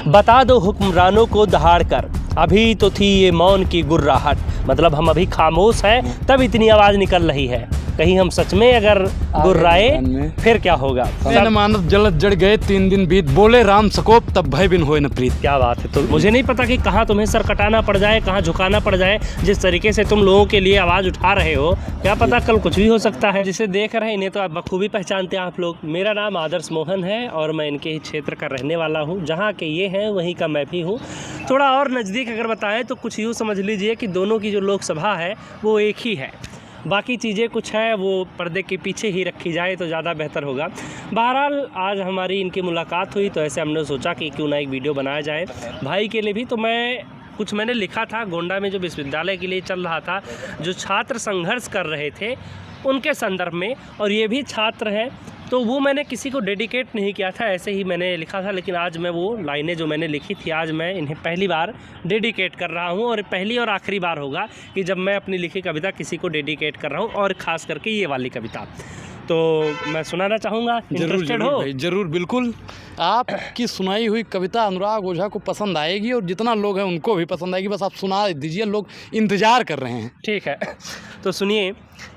बता दो हुक्मरानों को दहाड़ कर, अभी तो थी ये मौन की गुर्राहट। मतलब हम अभी खामोश हैं तब इतनी आवाज़ निकल रही है, कहीं हम सच में अगर गुर्राए फिर क्या होगा। मानव जलत जड़ गए 3 दिन बीत, बोले राम सकोप तब भय बिन होए न प्रीत। क्या बात है। तो मुझे नहीं पता कि कहाँ तुम्हें सर कटाना पड़ जाए, कहाँ झुकाना पड़ जाए। जिस तरीके से तुम लोगों के लिए आवाज़ उठा रहे हो, क्या पता कल कुछ भी हो सकता है। जिसे देख रहे हैं इन्हें तो आप बखूबी पहचानते हैं आप लोग। मेरा नाम आदर्श मोहन है और मैं इनके ही क्षेत्र का रहने वाला हूँ। जहाँ के ये हैं वहीं का मैं भी हूँ। थोड़ा और नज़दीक अगर बताएं तो कुछ यूँ समझ लीजिए कि दोनों की जो लोकसभा है वो एक ही है, बाकी चीज़ें कुछ है वो पर्दे के पीछे ही रखी जाए तो ज़्यादा बेहतर होगा। बहरहाल आज हमारी इनकी मुलाकात हुई तो ऐसे हमने सोचा कि क्यों ना एक वीडियो बनाया जाए भाई के लिए भी। तो मैंने लिखा था गोंडा में जो विश्वविद्यालय के लिए चल रहा था, जो छात्र संघर्ष कर रहे थे उनके संदर्भ में, और ये भी छात्र हैं तो वो मैंने किसी को डेडिकेट नहीं किया था, ऐसे ही मैंने लिखा था। लेकिन आज मैं वो लाइनें जो मैंने लिखी थी आज मैं इन्हें पहली बार डेडिकेट कर रहा हूँ, और पहली और आखिरी बार होगा कि जब मैं अपनी लिखी कविता किसी को डेडिकेट कर रहा हूँ, और ख़ास करके ये वाली कविता। तो मैं सुनाना चाहूँगा, इंटरेस्टेड हो? जरूर, बिल्कुल। आपकी सुनाई हुई कविता अनुराग ओझा को पसंद आएगी और जितना लोग हैं उनको भी पसंद आएगी। बस आप सुना दीजिए, लोग इंतज़ार कर रहे हैं। ठीक है, तो सुनिए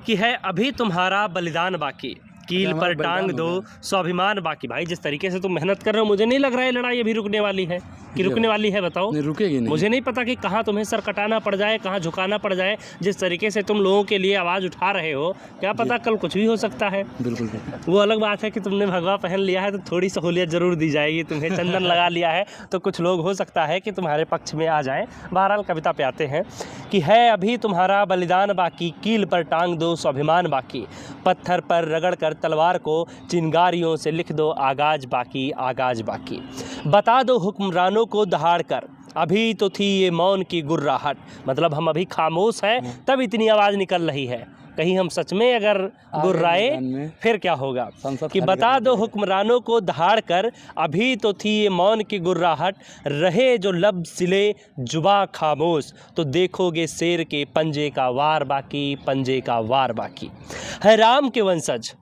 कि है अभी तुम्हारा बलिदान बाकी, कील पर टांग दो स्वाभिमान बाकी। भाई जिस तरीके से तुम मेहनत कर रहे हो, मुझे नहीं लग रहा है लड़ाई अभी रुकने वाली है कि रुकने वाली है। बताओ। नहीं, रुकेगी नहीं। मुझे नहीं पता कि कहाँ तुम्हें सर कटाना पड़ जाए, कहाँ झुकाना पड़ जाए। जिस तरीके से तुम लोगों के लिए आवाज़ उठा रहे हो, क्या पता कल कुछ भी हो सकता है। बिल्कुल। वो अलग बात है कि तुमने भगवा पहन लिया है तो थोड़ी सहूलियत ज़रूर दी जाएगी। तुम्हें चंदन लगा लिया है तो कुछ लोग हो सकता है कि तुम्हारे पक्ष में आ जाएं। बहरहाल कविता पे आते हैं कि है अभी तुम्हारा बलिदान बाकी, कील पर टांग दो स्वाभिमान बाकी, पत्थर पर रगड़ कर तलवार को चिंगारियों से लिख दो आगाज बाकी, आगाज बाकी। बता दो हुक्मरानों को दहाड़ कर, अभी तो थी ये मौन की गुर्राहट। मतलब हम अभी खामोश हैं तब इतनी आवाज़ निकल रही है, कहीं हम सच में अगर गुर्राए फिर क्या होगा। कि बता दो हुक्मरानों को दहाड़ कर, अभी तो थी ये मौन की गुर्राहट, रहे जो लब सिले जुबा खामोश, तो देखोगे शेर के पंजे का वार बाकी, पंजे का वार बाकी। है राम के वंशज,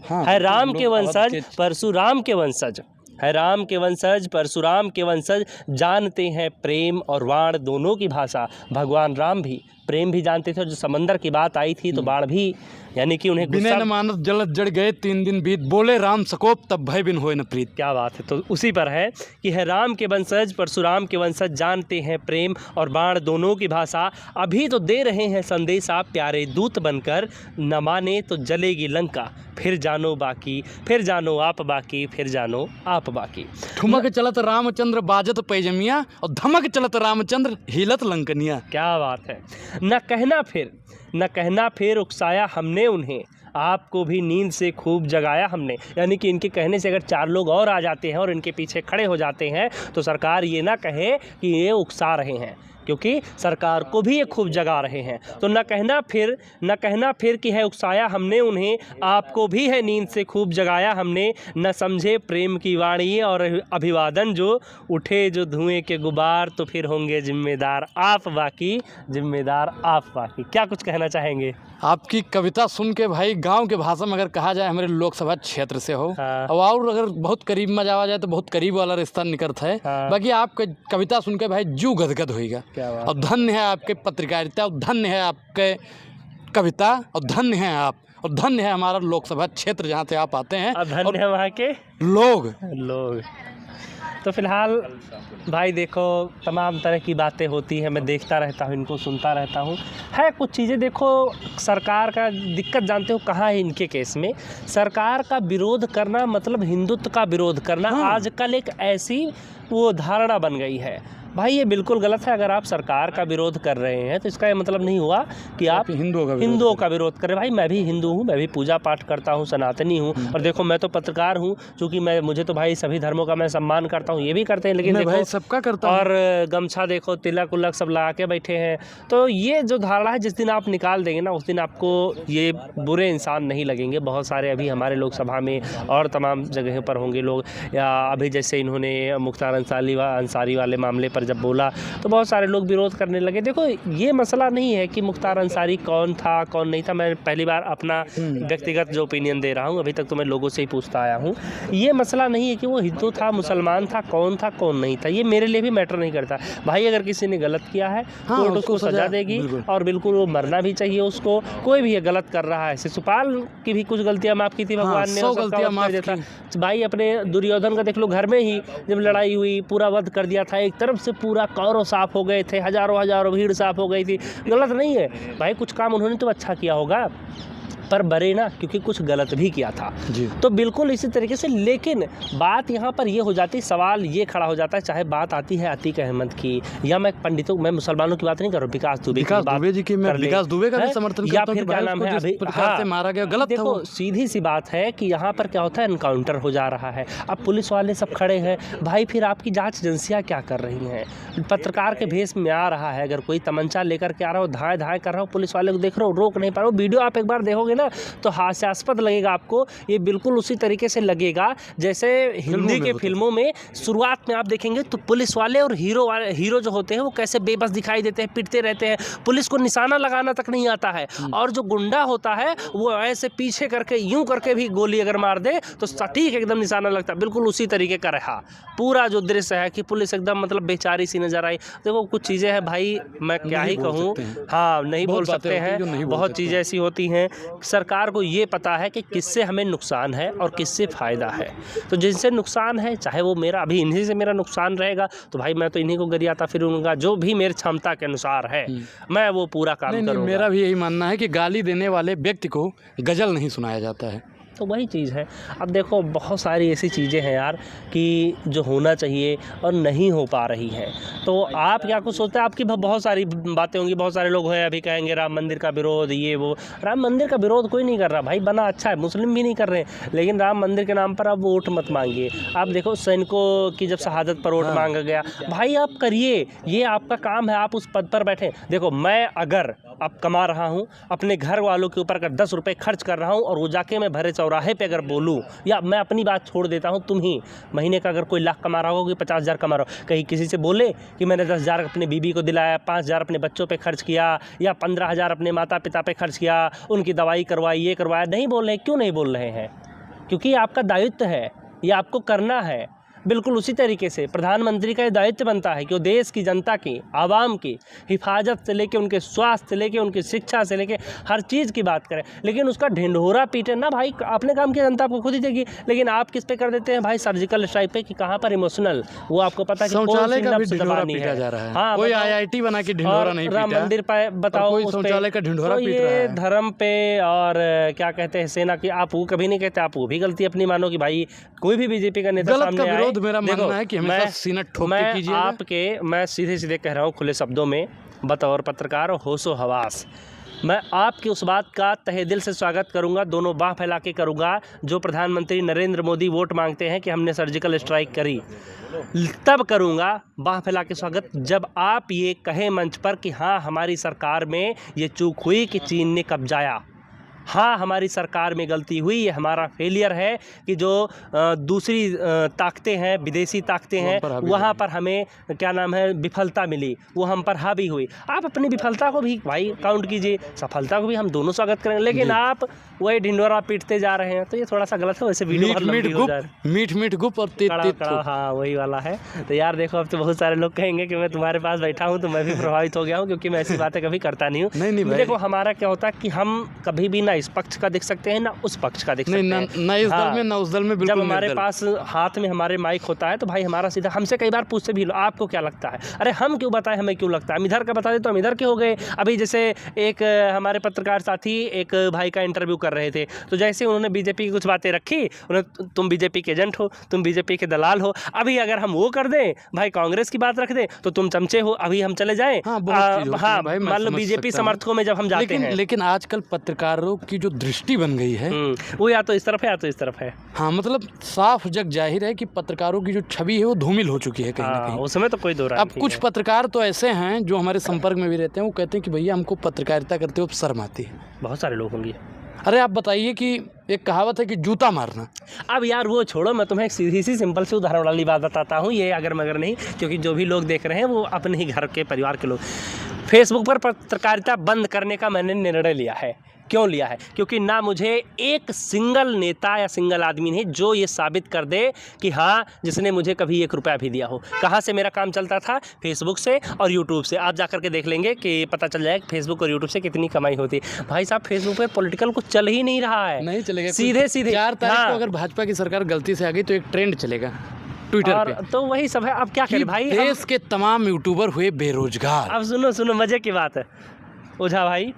है राम के वंशज परशुराम के वंशज, है राम के वंशज परशुराम के वंशज, जानते हैं प्रेम और वाण दोनों की भाषा। भगवान राम भी प्रेम भी जानते थे, और जो समंदर की बात आई थी तो बाढ़ भी, यानी कि उन्हें बिना न मानव जलत जड़ गए 3 दिन बीत, बोले राम सकोप तब भय बिन होए न प्रीत। क्या बात है। तो उसी पर है कि है राम के वंशज परशुराम के वंशज, जानते हैं प्रेम और बाण दोनों की भाषा, अभी तो दे रहे हैं संदेश आप प्यारे दूत बनकर, न माने तो जलेगी लंका, फिर जानो बाकी, फिर जानो आप बाकी, फिर जानो आप बाकी। ठुमक चलत रामचंद्र बाजत पैजमिया, और धमक चलत रामचंद्र हिलत लंकनिया। क्या बात है। न कहना फिर उकसाया हमने उन्हें, आपको भी नींद से खूब जगाया हमने। यानी कि इनके कहने से अगर 4 लोग और आ जाते हैं और इनके पीछे खड़े हो जाते हैं तो सरकार ये ना कहे कि ये उकसा रहे हैं, क्योंकि सरकार को भी ये खूब जगा रहे हैं। तो न कहना फिर कि है उकसाया हमने उन्हें, आपको भी है नींद से खूब जगाया हमने, न समझे प्रेम की वाणी और अभिवादन जो, उठे जो धुएं के गुबार, तो फिर होंगे जिम्मेदार आप बाकी, जिम्मेदार आप बाकी। क्या कुछ कहना चाहेंगे? आपकी कविता सुन के भाई गांव के भाषा में अगर कहा जाए, हमारे लोकसभा क्षेत्र से हो और अगर बहुत करीब में जावा जाए तो बहुत करीब वाला रिश्ता निकलता है। बाकी आपके कविता सुन के भाई जू गदगद होएगा। और धन्य है आपके पत्रकारिता, और धन्य है आपके कविता, और धन्य है आप, और धन्य है हमारा लोकसभा क्षेत्र जहाँ से आप आते हैं, और धन्य है वहाँ के लोग। तो फिलहाल भाई देखो, तमाम तरह की बातें होती हैं, मैं देखता रहता हूँ, इनको सुनता रहता हूँ। है कुछ चीज़ें देखो, सरकार का दिक्कत जानते हो कहाँ है इनके केस में, सरकार का विरोध करना मतलब हिंदुत्व का विरोध करना। आजकल एक ऐसी वो धारणा बन गई है। भाई ये बिल्कुल गलत है। अगर आप सरकार का विरोध कर रहे हैं तो इसका ये मतलब नहीं हुआ कि आप हिंदुओं का विरोध कर रहे हैं। भाई मैं भी हिंदू हूँ, मैं भी पूजा पाठ करता हूँ, सनातनी हूँ, और देखो मैं तो पत्रकार हूँ, चूँकि मुझे तो भाई सभी धर्मों का मैं सम्मान करता हूँ, ये भी करते हैं, लेकिन देखो भाई सबका करता हूँ। और गमछा देखो, तिलक उलक सब लगा के बैठे हैं। तो ये जो धारणा है, जिस दिन आप निकाल देंगे ना उस दिन आपको ये बुरे इंसान नहीं लगेंगे। बहुत सारे अभी हमारे लोकसभा में और तमाम जगहों पर होंगे लोग, या अभी जैसे इन्होंने मुख्तार अंसारी वाले मामले पर पर जब बोला तो बहुत सारे लोग विरोध करने लगे। देखो ये मसला नहीं है कि मुख्तार अंसारी कौन था कौन नहीं था, मैं पहली बार अपना व्यक्तिगत जो ओपिनियन दे रहा हूँ, अभी तक तो मैं लोगों से ही पूछता आया हूँ। ये मसला नहीं है कि वो हिंदू था मुसलमान था कौन नहीं था, ये मेरे लिए भी मैटर नहीं करता भाई। अगर किसी ने गलत किया है कोर्ट उसको सजा देगी और बिल्कुल वो मरना भी चाहिए उसको। कोई भी गलत कर रहा है, शिशुपाल की भी कुछ गलतियां माफ की थी भगवान ने, कर देता भाई। अपने दुर्योधन का देख लो, घर में ही जब लड़ाई हुई पूरा वध कर दिया था, एक तरफ से पूरा कौरव साफ हो गए थे, हजारों भीड़ साफ हो गई थी। गलत नहीं है भाई, कुछ काम उन्होंने तो अच्छा किया होगा पर बरे ना, क्योंकि कुछ गलत भी किया था जी। तो बिल्कुल इसी तरीके से, लेकिन बात यहाँ पर ये हो जाती, सवाल ये खड़ा हो जाता है, चाहे बात आती है अतीक अहमद की या मैं पंडितों, मैं मुसलमानों की बात नहीं कर रहा हूँ, विकास दुबे जी की, मैं विकास दुबे का भी समर्थन करता हूं, या फिर क्या नाम है अभी से मारा गया गलत। देखो सीधी सी बात है कि यहाँ पर क्या होता है, एनकाउंटर हो जा रहा है, अब पुलिस वाले सब खड़े हैं भाई, फिर आपकी जाँच एजेंसियाँ क्या कर रही हैं? पत्रकार के भेष में आ रहा है, अगर कोई तमंचा लेकर के आ रहा हो, धाए कर रहा हो, पुलिस वाले को देख रहे हो, रोक नहीं पा रहे हो। वीडियो आप एक बार देखोगे ना तो हास्यास्पद लगेगा आपको। ये बिल्कुल उसी तरीके से लगेगा जैसे हिंदी के फिल्मों में शुरुआत में आप देखेंगे तो पुलिस वाले और हीरो जो होते हैं वो कैसे बेबस दिखाई देते हैं, पिटते रहते हैं, पुलिस को निशाना लगाना तक नहीं आता है, और जो गुंडा होता है वो ऐसे पीछे करके यूं करके भी गोली अगर मार दे तो सटीक एकदम निशाना लगता है। बिल्कुल उसी तरीके का रहा पूरा जो दृश्य है कि पुलिस एकदम मतलब बेचारी सी नजर आई। देखो कुछ चीज़ें हैं भाई, मैं क्या ही कहूँ, हाँ नहीं बोल सकते हैं, बहुत चीज़ें ऐसी होती हैं। सरकार को ये पता है कि किससे हमें नुकसान है और किससे फ़ायदा है, तो जिनसे नुकसान है, चाहे वो मेरा अभी इन्हीं से मेरा नुकसान रहेगा तो भाई मैं तो इन्हीं को गरियाता फिरूंगा, जो भी मेरी क्षमता के अनुसार है मैं वो पूरा काम करूंगा। मेरा भी यही मानना है कि गाली देने वाले व्यक्ति को गजल नहीं सुनाया जाता है, तो वही चीज़ है। अब देखो बहुत सारी ऐसी चीज़ें हैं यार कि जो होना चाहिए और नहीं हो पा रही है, तो आप क्या कुछ सोचते हैं? आपकी बहुत सारी बातें होंगी, बहुत सारे लोग हैं अभी कहेंगे राम मंदिर का विरोध, ये वो। राम मंदिर का विरोध कोई नहीं कर रहा भाई, बना अच्छा है, मुस्लिम भी नहीं कर रहे हैं, लेकिन राम मंदिर के नाम पर आप वोट मत मांगिए। आप देखो सैनिकों की जब शहादत पर वोट मांगा गया, भाई आप करिए, ये आपका काम है, आप उस पद पर बैठे। देखो मैं अगर अब कमा रहा हूँ, अपने घर वालों के ऊपर अगर 10 रुपये खर्च कर रहा हूँ और वो जाके मैं भरे चौराहे पे अगर बोलूँ, या मैं अपनी बात छोड़ देता हूँ, तुम ही महीने का अगर कोई लाख कमा रहा हो कि 50,000 कमा रहा हो, कहीं किसी से बोले कि मैंने 10,000 अपने बीबी को दिलाया, 5,000 अपने बच्चों पे खर्च किया, या 15,000 अपने माता पिता पे खर्च किया, उनकी दवाई करवाई, ये करवाया, नहीं बोल रहे। क्यों नहीं बोल रहे हैं? क्योंकि आपका दायित्व है, ये आपको करना है। बिल्कुल उसी तरीके से प्रधानमंत्री का ये दायित्व बनता है कि वो देश की जनता की, आवाम की हिफाजत से लेके उनके स्वास्थ्य से लेके उनकी शिक्षा से लेके हर चीज़ की बात करें, लेकिन उसका ढिंढोरा पीटे ना भाई। अपने काम की जनता आपको खुद ही देगी, लेकिन आप किस पे कर देते हैं भाई? सर्जिकल स्ट्राइक पे, कि कहाँ पर इमोशनल, वो आपको पता है कि शौचालय का भी ढिंढोरा पीटा जा रहा है। हाँ, कोई IIT बना के ढिंढोरा नहीं पीटा, राम मंदिर पे बताओ शौचालय का ढिंढोरा पीट रहा है। धर्म पे और क्या कहते हैं सेना की, आप वो कभी नहीं कहते, आप वो भी गलती अपनी मानो कि भाई कोई भी बीजेपी का नेता सामने आए। मेरा मानना है कि हमेशा सीना ठोक के कीजिएगा। मैं सीधे कह रहा हूँ खुले शब्दों में, बतौर पत्रकार होशो हवास, मैं आपकी उस बात का तहे दिल से स्वागत करूंगा, दोनों बाह फैला के करूंगा, जो प्रधानमंत्री नरेंद्र मोदी वोट मांगते हैं कि हमने सर्जिकल स्ट्राइक करी, तब करूंगा बाह फैला के स्वागत जब आप ये कहें मंच पर कि हाँ हमारी सरकार में ये चूक हुई कि चीन ने कब्जाया, हाँ हमारी सरकार में गलती हुई, ये हमारा फेलियर है कि जो दूसरी ताकतें हैं, विदेशी ताकतें हैं, वहाँ पर हमें क्या नाम है विफलता मिली, वो हम पर हावी हुई। आप अपनी विफलता को भी भाई काउंट कीजिए, सफलता को भी हम दोनों स्वागत करेंगे, लेकिन आप वही ढिंडोरा पीटते जा रहे हैं, तो ये थोड़ा सा गलत है। वैसे वीडियो मीठ गुप और कड़ा, हाँ वही वाला है। तो यार देखो अब तो बहुत सारे लोग कहेंगे कि मैं तुम्हारे पास बैठा हूँ तो मैं भी प्रभावित हो गया हूँ, क्योंकि मैं ऐसी बातें कभी करता नहीं हूँ। नहीं देखो हमारा क्या होता है कि हम कभी भी इस पक्ष का देख सकते हैं ना उस पक्ष का देख सकते हैं, ना इस दल में ना उस दल में। जब हमारे पास हाथ में हमारे माइक होता है तो भाई हमारा सीधा, हमसे कई बार पूछते भी आपको क्या लगता है, अरे हम क्यों बताएं, हमें क्यों लगता है, हम इधर का बता दे तो हम इधर के हो गए। अभी जैसे एक हमारे पत्रकार साथी एक भाई का इंटरव्यू कर रहे थे, तो जैसे उन्होंने बीजेपी की कुछ बातें रखी, उन्हें तुम बीजेपी के एजेंट हो, तुम बीजेपी के दलाल हो। अभी अगर हम वो कर दें भाई, कांग्रेस की बात रख दें तो तुम चमचे हो, अभी हम चले जाएं। हाँ मान लो बीजेपी समर्थकों में जब हम जाते हैं। लेकिन आजकल पत्रकारों की जो दृष्टि बन गई है वो या तो इस तरफ है या तो इस तरफ है। हाँ मतलब साफ जग जाहिर है कि पत्रकारों की जो छवि है वो धूमिल हो चुकी है कहीं ना कहीं। उसमें तो कोई दो राय नहीं। अब कुछ पत्रकार तो ऐसे हैं जो हमारे संपर्क में भी रहते हैं, वो कहते हैं कि भैया हमको पत्रकारिता करते हुए शर्म आती है। बहुत सारे लोग होंगे। अरे आप बताइए कि एक कहावत है कि जूता मारना। अब यार वो छोड़ो, मैं तुम्हें एक सीधी सी सिंपल सी उदाहरण वाली बात बताता हूँ, ये अगर मगर नहीं, क्योंकि जो भी लोग देख रहे हैं वो अपने ही घर के परिवार के लोग। फेसबुक पर पत्रकारिता बंद करने का मैंने निर्णय लिया है। क्यों लिया है? क्योंकि ना मुझे एक सिंगल नेता या सिंगल आदमी नहीं जो ये साबित कर दे कि हाँ जिसने मुझे कभी 1 रुपया भी दिया हो। कहाँ से मेरा काम चलता था? फेसबुक से और यूट्यूब से। आप जाकर के देख लेंगे कि पता चल जाएगा फेसबुक और यूट्यूब से कितनी कमाई होती है। भाई साहब फेसबुक पे पॉलिटिकल कुछ चल ही नहीं रहा है, नहीं चलेगा। सीधे 4 तारीख को अगर भाजपा की सरकार गलती से आ गई तो एक ट्रेंड चलेगा ट्विटर पे। तो वही सब है। अब क्या करें भाई, देश के तमाम यूट्यूबर हुए बेरोजगार। अब सुनो मजे की बात है ओझा भाई,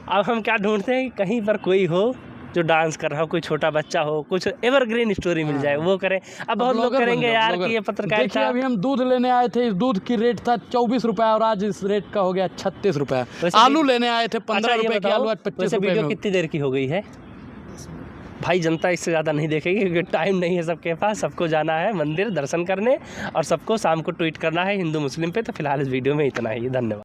अब हम क्या ढूंढते हैं? कहीं पर कोई हो जो डांस कर रहा हो, कोई छोटा बच्चा हो, कुछ एवरग्रीन स्टोरी मिल जाए वो करें। अब बहुत लोग करेंगे यार कि ये पत्रकारिता। अभी हम दूध लेने आए थे, इस दूध की रेट था 24 रुपया और आज इस रेट का हो गया 36 रुपया। आलू लेने आए थे 15 रुपए की आलू, आज 25 रुपए। वीडियो कितनी देर की हो गई है भाई? जनता इससे ज़्यादा नहीं देखेगी क्योंकि टाइम नहीं है सबके पास। सबको जाना है मंदिर दर्शन करने और सबको शाम को ट्वीट करना है हिंदू मुस्लिम पे। तो फिलहाल इस वीडियो में इतना ही, धन्यवाद।